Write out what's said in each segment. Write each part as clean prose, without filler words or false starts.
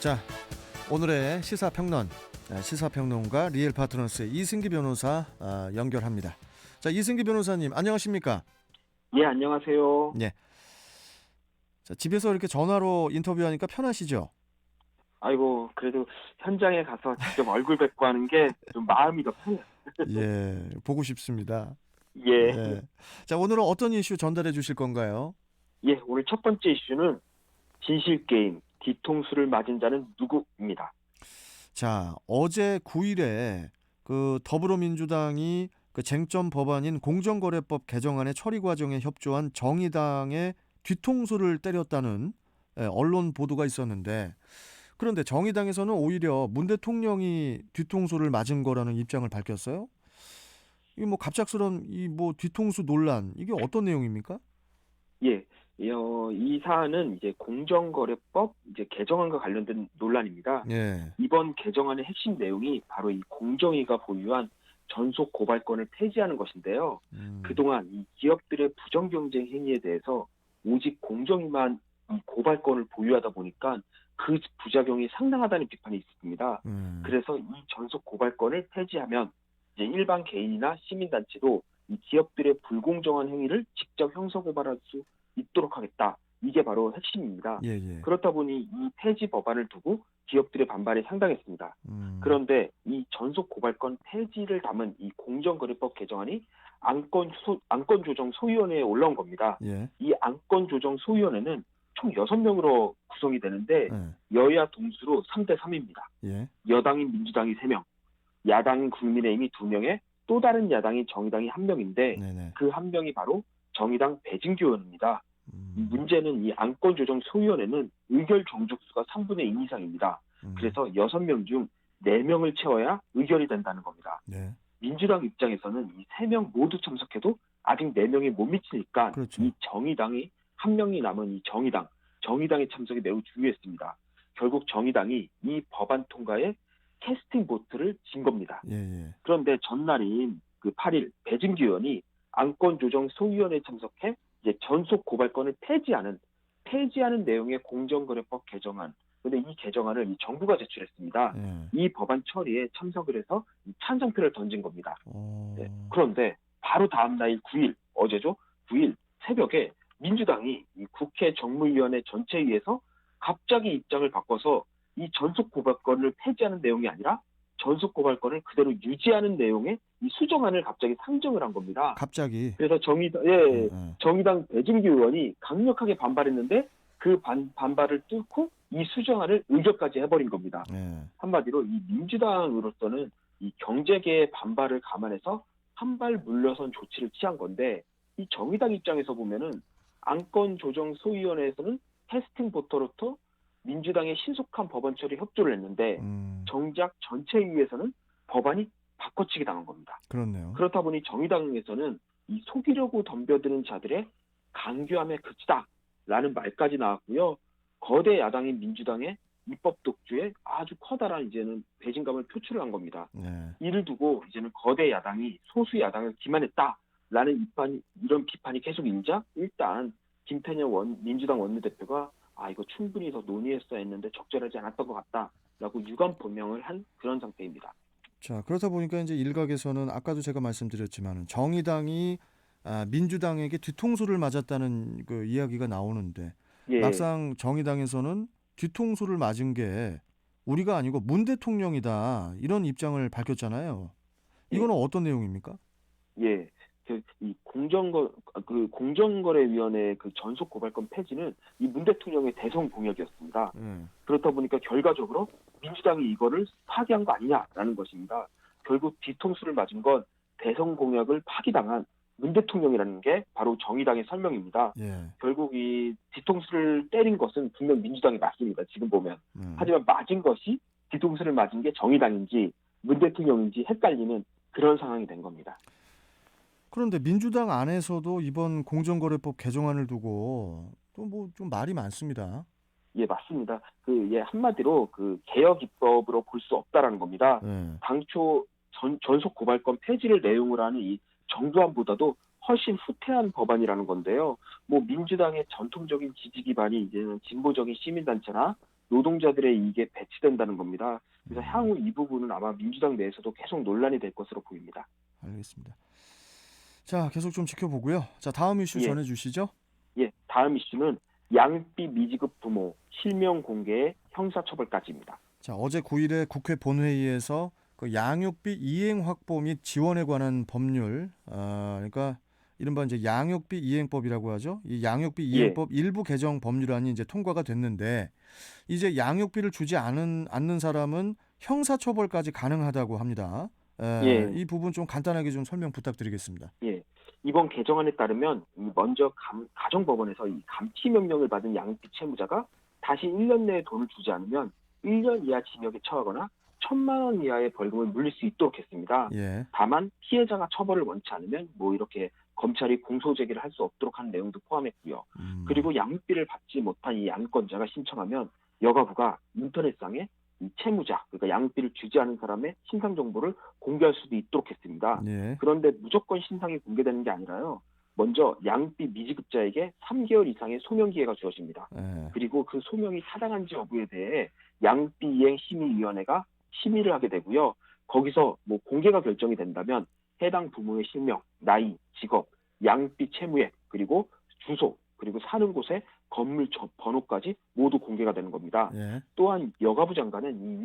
자, 오늘의 시사평론, 시사평론가 리엘 파트너스의 이승기 변호사 연결합니다. 자, 이승기 변호사님 안녕하십니까? 예, 안녕하세요. 네. 자, 집에서 이렇게 전화로 인터뷰하니까 편하시죠? 아이고, 그래도 현장에 가서 직접 얼굴 뵙고 하는 게 좀 마음이 더 편해요. 예, 보고 싶습니다. 예. 예. 자, 오늘은 어떤 이슈 전달해 주실 건가요? 예, 오늘 첫 번째 이슈는 진실게임, 뒤통수를 맞은 자는 누구입니다. 자, 어제 9일에 그 더불어민주당이 그 쟁점 법안인 공정거래법 개정안의 처리 과정에 협조한 정의당의 뒤통수를 때렸다는 언론 보도가 있었는데, 그런데 정의당에서는 오히려 문 대통령이 뒤통수를 맞은 거라는 입장을 밝혔어요. 이게 뭐 갑작스런 이 뭐 뒤통수 논란, 이게 어떤 내용입니까? 예, 이 사안은 이제 공정거래법 이제 개정안과 관련된 논란입니다. 예. 이번 개정안의 핵심 내용이 바로 이 공정위가 보유한 전속 고발권을 폐지하는 것인데요. 그동안 이 기업들의 부정경쟁 행위에 대해서 오직 공정위만 이 고발권을 보유하다 보니까 그 부작용이 상당하다는 비판이 있습니다. 그래서 이 전속 고발권을 폐지하면 이제 일반 개인이나 시민단체도 이 기업들의 불공정한 행위를 직접 형사 고발할 수 있도록 하겠다. 이게 바로 핵심입니다. 예, 예. 그렇다 보니 이 폐지 법안을 두고 기업들의 반발이 상당했습니다. 그런데 이 전속 고발권 폐지를 담은 이 공정거래법 개정안이 안건조정소위원회에 올라온 겁니다. 예. 이 안건조정소위원회는 총 6명으로 구성이 되는데 예. 여야 동수로 3대 3입니다. 예. 여당인 민주당이 3명, 야당인 국민의힘이 2명에 또 다른 야당인 정의당이 1명인데 네네. 그 1명이 바로 정의당 배진규 의원입니다. 문제는 이 안건조정소위원회는 의결 종족수가 3분의 2 이상입니다. 그래서 6명 중 4명을 채워야 의결이 된다는 겁니다. 네. 민주당 입장에서는 이 3명 모두 참석해도 아직 4명이 못 미치니까 그렇죠. 이 정의당이 1명이 남은 이 정의당의 참석이 매우 중요했습니다. 결국 정의당이 이 법안 통과에 캐스팅 보트를 진 겁니다. 예, 예. 그런데 전날인 그 8일 배진규 의원이 안건조정소위원회에 참석해 이제 전속 고발권을 폐지하는 내용의 공정거래법 개정안. 그런데 이 개정안을 이 정부가 제출했습니다. 예. 이 법안 처리에 참석을 해서 이 찬성표를 던진 겁니다. 어... 네. 그런데 바로 다음 날인 9일, 어제죠? 9일 새벽에 민주당이 이 국회 정무위원회 전체회의에서 갑자기 입장을 바꿔서 이 전속 고발권을 폐지하는 내용이 아니라 전속 고발권을 그대로 유지하는 내용의 이 수정안을 갑자기 상정을 한 겁니다. 갑자기. 그래서 정의당 배진규 의원이 강력하게 반발했는데 그 반발을 뚫고 이 수정안을 의결까지 해버린 겁니다. 한마디로 이 민주당으로서는 이 경제계의 반발을 감안해서 한 발 물러선 조치를 취한 건데 이 정의당 입장에서 보면은 안건조정소위원회에서는 캐스팅 보트로부터 민주당의 신속한 법안 처리 협조를 했는데 정작 전체회의에서는 법안이 바꿔치기 당한 겁니다. 그렇네요. 그렇다 보니 정의당에서는 이 속이려고 덤벼드는 자들의 강교함에 그치다라는 말까지 나왔고요. 거대 야당인 민주당의 입법 독주에 아주 커다란 이제는 배신감을 표출을 한 겁니다. 네. 이를 두고 이제는 거대 야당이 소수 야당을 기만했다라는 이런 비판이 계속 일자 일단 김태년 민주당 원내대표가 이거 충분히 더 논의했어야 했는데 적절하지 않았던 것 같다라고 유감 표명을 한 그런 상태입니다. 자, 그렇다 보니까 이제 일각에서는 아까도 제가 말씀드렸지만 정의당이 민주당에게 뒤통수를 맞았다는 그 이야기가 나오는데 예. 막상 정의당에서는 뒤통수를 맞은 게 우리가 아니고 문 대통령이다 이런 입장을 밝혔잖아요. 이거는 어떤 내용입니까? 예. 이 공정거래위원회 그 전속 고발권 폐지는 이 문 대통령의 대선 공약이었습니다. 그렇다 보니까 결과적으로 민주당이 이거를 파기한 거 아니냐라는 것입니다. 결국 뒤통수를 맞은 건 대선 공약을 파기당한 문 대통령이라는 게 바로 정의당의 설명입니다. 예. 결국 이 뒤통수를 때린 것은 분명 민주당이 맞습니다. 지금 보면. 하지만 맞은 것이 뒤통수를 맞은 게 정의당인지 문 대통령인지 헷갈리는 그런 상황이 된 겁니다. 그런데 민주당 안에서도 이번 공정거래법 개정안을 두고 또 뭐 좀 말이 많습니다. 예, 맞습니다. 한마디로 개혁 입법으로 볼 수 없다라는 겁니다. 당초 전속 고발권 폐지를 내용으로 하는 이 정부안보다도 훨씬 후퇴한 법안이라는 건데요. 민주당의 전통적인 지지 기반이 이제는 진보적인 시민단체나 노동자들의 이익에 배치된다는 겁니다. 그래서 음, 향후 이 부분은 아마 민주당 내에서도 계속 논란이 될 것으로 보입니다. 알겠습니다. 자, 계속 좀 지켜보고요. 자, 다음 이슈 예, 전해주시죠. 예. 다음 이슈는 양육비 미지급 부모 실명 공개의 형사처벌까지입니다. 자, 어제 9일에 국회 본회의에서 그 양육비 이행 확보 및 지원에 관한 법률, 그러니까 이른바 이제 양육비 이행법이라고 하죠. 이 양육비 예, 이행법 일부 개정 법률안이 이제 통과가 됐는데 이제 양육비를 주지 않는 사람은 형사처벌까지 가능하다고 합니다. 예, 이 부분 좀 간단하게 좀 설명 부탁드리겠습니다. 예. 이번 개정안에 따르면 먼저 가정법원에서 이 감치 명령을 받은 양육비 채무자가 다시 1년 내에 돈을 주지 않으면 1년 이하 징역에 처하거나 1,000만 원 이하의 벌금을 물릴 수 있도록 했습니다. 예, 다만 피해자가 처벌을 원치 않으면 뭐 이렇게 검찰이 공소 제기를 할 수 없도록 한 내용도 포함했고요. 음, 그리고 양육비를 받지 못한 이 양육권자가 신청하면 여가부가 인터넷상에 이 채무자, 그러니까 양육비를 주지 않은 사람의 신상 정보를 공개할 수도 있도록 했습니다. 예, 그런데 무조건 신상이 공개되는 게 아니라요. 먼저 양육비 미지급자에게 3개월 이상의 소명 기회가 주어집니다. 예, 그리고 그 소명이 타당한지 여부에 대해 양육비 이행 심의위원회가 심의를 하게 되고요. 거기서 뭐 공개가 결정이 된다면 해당 부모의 실명, 나이, 직업, 양육비 채무액, 그리고 주소, 그리고 사는 곳의 건물 번호까지 모두 공개가 되는 겁니다. 예, 또한 여가부 장관은 이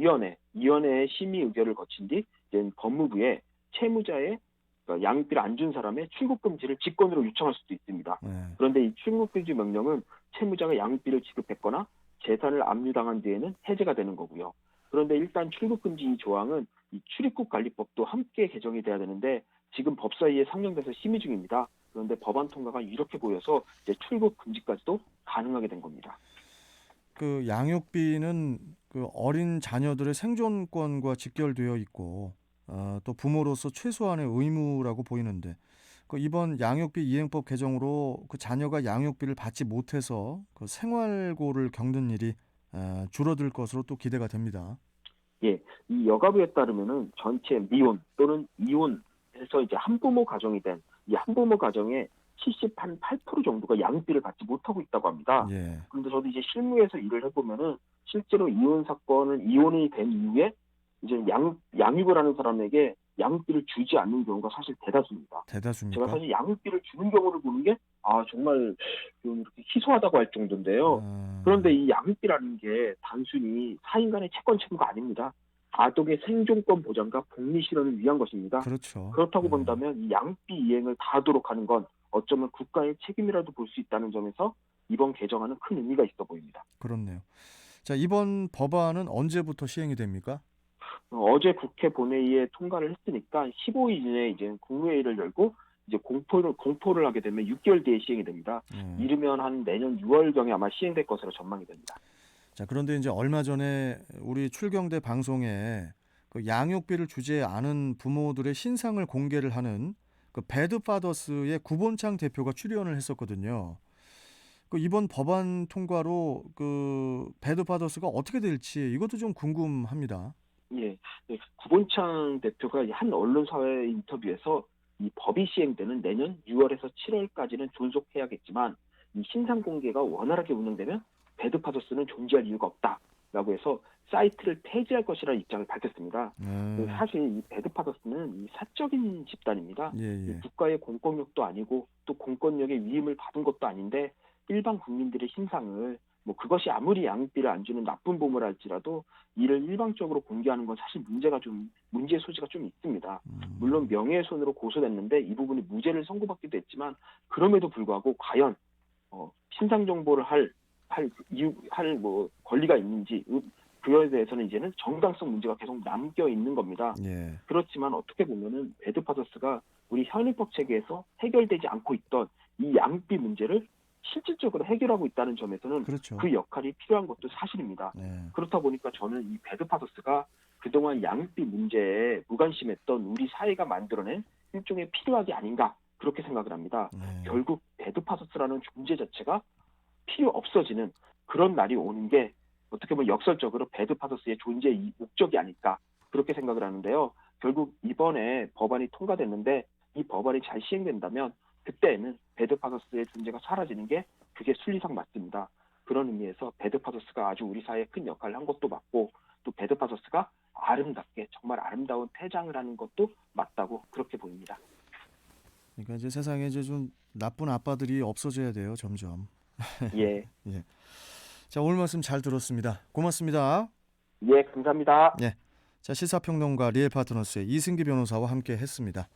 위원회의 심의 의결을 거친 뒤 이제 법무부에 채무자의 그러니까 양육비를 안 준 사람의 출국 금지를 직권으로 요청할 수도 있습니다. 예. 그런데 이 출국 금지 명령은 채무자가 양육비를 지급했거나 재산을 압류당한 뒤에는 해제가 되는 거고요. 그런데 일단 출국 금지 이 조항은 이 출입국 관리법도 함께 개정이 돼야 되는데 지금 법사위에 상정돼서 심의 중입니다. 그런데 법안 통과가 이렇게 보여서 이제 출국 금지까지도 가능하게 된 겁니다. 그 양육비는 그 어린 자녀들의 생존권과 직결되어 있고 또 부모로서 최소한의 의무라고 보이는데 그 이번 양육비 이행법 개정으로 그 자녀가 양육비를 받지 못해서 그 생활고를 겪는 일이 줄어들 것으로 또 기대가 됩니다. 예, 이 여가부에 따르면은 전체 미혼 또는 이혼해서 이제 한부모 가정이 된 이 한부모 가정의 78% 정도가 양육비를 받지 못하고 있다고 합니다. 예, 그런데 저도 이제 실무에서 일을 해보면은 실제로 이혼 사건은 이혼이 된 이후에 이제 양육을 하는 사람에게 양육비를 주지 않는 경우가 사실 대다수입니다. 제가 대다수입니까? 사실 양육비를 주는 경우를 보는 게 정말 좀 이렇게 희소하다고 할 정도인데요. 그런데 이 양육비라는 게 단순히 사인 간의 채권 채무가 아닙니다. 아동의 생존권 보장과 복리 실현을 위한 것입니다. 그렇죠. 그렇다고 본다면 이 양육비 이행을 다하도록 하는 건 어쩌면 국가의 책임이라도 볼 수 있다는 점에서 이번 개정안은 큰 의미가 있어 보입니다. 그렇네요. 자, 이번 법안은 언제부터 시행이 됩니까? 어제 국회 본회의에 통과를 했으니까 15일 이내에 이제 국무회의를 열고 이제 공포를 하게 되면 6개월 뒤에 시행이 됩니다. 예. 이르면 한 내년 6월경에 아마 시행될 것으로 전망이 됩니다. 자, 그런데 이제 얼마 전에 우리 출경대 방송에 그 양육비를 주지 않은 부모들의 신상을 공개를 하는 그 배드파더스의 구본창 대표가 출연을 했었거든요. 그 이번 법안 통과로 그 배드파더스가 어떻게 될지 이것도 좀 궁금합니다. 예, 네, 구본창 대표가 한 언론사회 인터뷰에서 이 법이 시행되는 내년 6월에서 7월까지는 존속해야겠지만 이 신상 공개가 원활하게 운영되면 배드파더스는 존재할 이유가 없다라고 해서 사이트를 폐지할 것이라는 입장을 밝혔습니다. 사실 이 배드파더스는 이 사적인 집단입니다. 예, 이 예. 국가의 공권력도 아니고 또 공권력의 위임을 받은 것도 아닌데 일반 국민들의 신상을 뭐 그것이 아무리 양육비를 안 주는 나쁜 부모라 할지라도 이를 일방적으로 공개하는 건 사실 문제의 소지가 좀 있습니다. 물론 명예훼손으로 고소됐는데 이 부분이 무죄를 선고받기도 했지만 그럼에도 불구하고 과연 신상 정보를 할 권리가 있는지 그거에 대해서는 이제는 정당성 문제가 계속 남겨 있는 겁니다. 예. 그렇지만 어떻게 보면은 배드파더스가 우리 현행법 체계에서 해결되지 않고 있던 이 양육비 문제를 실질적으로 해결하고 있다는 점에서는 그렇죠. 그 역할이 필요한 것도 사실입니다. 예. 그렇다 보니까 저는 이 배드파더스가 그동안 양육비 문제에 무관심했던 우리 사회가 만들어낸 일종의 필요악이 아닌가 그렇게 생각을 합니다. 예. 결국 배드파더스라는 존재 자체가 필요 없어지는 그런 날이 오는 게 어떻게 보면 역설적으로 배드파더스의 존재의 목적이 아닐까 그렇게 생각을 하는데요. 결국 이번에 법안이 통과됐는데 이 법안이 잘 시행된다면 그때는 배드파더스의 존재가 사라지는 게 그게 순리상 맞습니다. 그런 의미에서 배드파더스가 아주 우리 사회에 큰 역할을 한 것도 맞고 또 배드파더스가 아름답게 정말 아름다운 퇴장을 하는 것도 맞다고 그렇게 보입니다. 그러니까 이제 세상에 이제 좀 나쁜 아빠들이 없어져야 돼요, 점점. 예, 예. 자, 오늘 말씀 잘 들었습니다. 고맙습니다. 예, 감사합니다. 예. 자, 시사평론가 리얼 파트너스의 이승기 변호사와 함께 했습니다.